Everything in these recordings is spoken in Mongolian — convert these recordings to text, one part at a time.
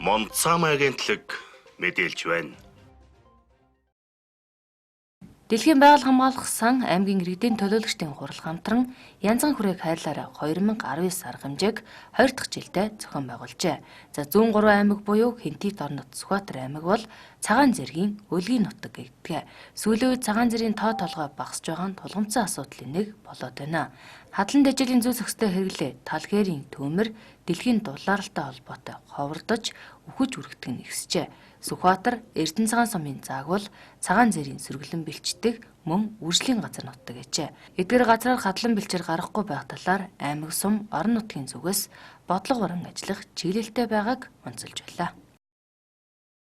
Монцам агентлаг мэдээлж байна. Дэлхийн байгаль хамгаалах сан аймгийн иргэдийн төлөөлөгчдийн хурал хамтран янзан хүрээг хайрлаараа 2019 арга хэмжээг 2 дахь жилдээ зохион байгуулжээ. За зүүн 3 аймаг буюу Хэнтийд орнод Сүхбаатар аймаг бол цагаан зэргийн өлгийн нутаг гэдэг. Сүүлийн үед цагаан зэргийн тоо толгой багасж байгаа нь тулгымцсан асуудлын нэг болоод байна. Хадлан дэжилийн зүй зохистой хэрэглээ тал гэрийн төмөр дэлхийн дулаалтай холбоотой ховордож үхэж үргэлдэг нь ихсжээ. Сүхбаатар Эрдэнэ цагаан сумын заагвал цагаан зэрийн сөргөлөн бэлчдэг мөн үржлийн газар нутаг гэжээ. Эдгээр газраар хадлан бэлчээр гарахгүй байх талаар аймаг сум орон нутгийн зүгээс бодлого баран ажиллах чиглэлтэй байгааг онцолж байлаа.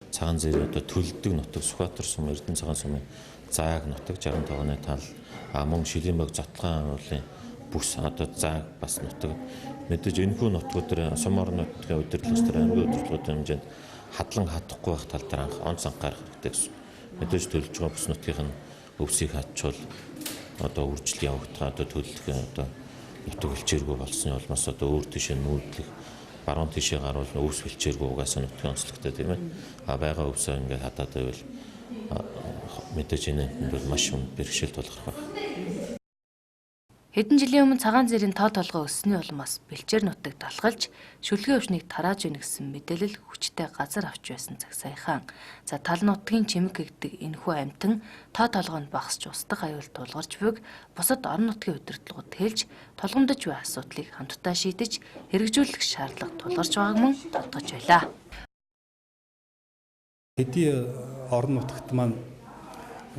Цагаан зэрэг одоо төлдөг нутаг Сүхбаатар сум Эрдэнэ цагаан сумын зааг нутаг 65 оны тал мөн Шилэмбэг Зотлогын уулын бүс одоо зааг бас нутаг мэдээж энэхүү нутгууд дээр сум орон нутгийн удирдлагч нар аймгийн удирдлагуудын хэмжээнд хадлан хатахгүй байх тал дээр онц анхаарах хэрэгтэй гэсэн. Мэдээж төлж байгаа бүс нутгийн өвсийг хадчвал одоо үржил явагдах одоо төлөх одоо нутаг бэлчээргүй болсон улмаас одоо өөр тийш нүүдлэх баруун тийшээ гаруул өвс бэлчээргүй угаасаа нутгийн онцлогтой тийм ээ. Бага өвсөө ингээд хадаад байвал мэдээж энэ бол маш хүнд бэрхшээл тулгарх байна. Хэдэн жилийн өмнө цагаан зэрийн тоо толгой өссөний улмаас бэлчээр нутаг талхалж шүлгийн өвчнийг тарааж өгнө гэсэн мэдээлэл хүчтэй газар авч байсан цаг саяхан. За тал нутгийн чимэг гэдэг энэхүү амьтан тоо толгойд багасч устдах аюул тулгарч буйг бусад орон нутгийн удирдлагууд хэлж тулгамдж буй асуудлыг хамтдаа шийдэж хэрэгжүүлэх шаардлага тулгарч байгааг мөн тодгож байлаа. Хэдий орон нутагт маань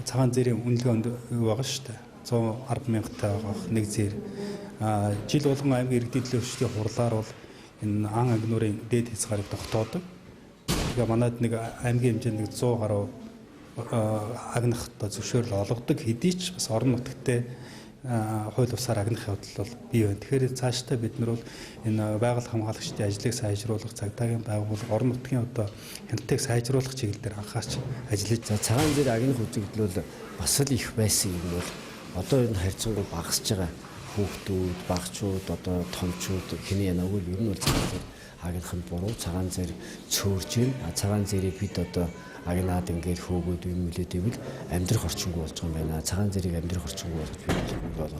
цагаан зэрийн үнэлгээ юу байгаа шүү дээ. 110 мянгаттай байгаа нэг зэр. Жил болгон аймгийн иргэдийн төлөөлөгчдийн хурлаар бол энэ ан агнуурын дээд хязгаарыг тогтоодог. Тэгээ манайд нэг аймгийн хэмжээнд 100 гаруй агнах зөвшөөрөл олгодог. Хэдий ч бас орон нутагтээ хууль бусаар агнах явдал бол бий байна. Тэгэхээр цаашдаа бид нар бол энэ байгаль хамгаалагчдын ажлыг сайжруулах, цагдаагийн байгууллага, орон нутгийн одоо хяналтыг сайжруулах чиглэлээр анхаарч ажиллаж. Цагаан зэр агнах үзэгдэл бол бас л их байсан юм бол одоо энэ харьцангуй багасж байгаа хүүхдүүд, багчууд, одоо томчууд хэний янаагүй ер нь бол цагаан зэр агнах нь буруу. Цагаан зэр цөөрж байна. Цагаан зэрийг бид одоо агнаад ингээд хөөгөөд юм үлээд ивэл амьдрах орчингүй болж байгаа юм байна. Цагаан зэрийг амьдрах орчингүй болгож бид бол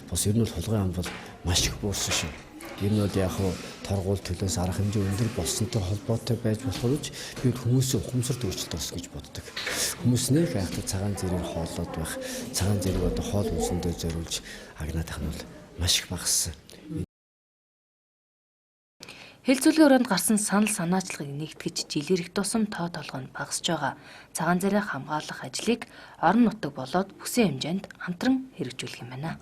бас ер нь бол хулгай ам бол маш их буурсан шүү. Энэ нь бол яг хуу торгуул төлөөс арга хэмжээ өндөр болсонтой холбоотой байж болохоор ч бид хүмүүсийн ухамсарт өөрчлөлт орс гэж боддог. Хүмүүс нэг айхтар цагаан зэрийг хооллоод байх, цагаан зэрийг одоо хоол хүнсэндээ зориулж агнаад тах нь бол маш их багассан. Хил зүйлгийн өрөөнд гарсан санал санаачлагыг нэгтгэж жилийн их тусам тоо толгойд багасж байгаа. Цагаан зэрэг хамгаалах ажлыг орон нутаг болоод бүсийн хэмжээнд хамтран хэрэгжүүлэх юм байна.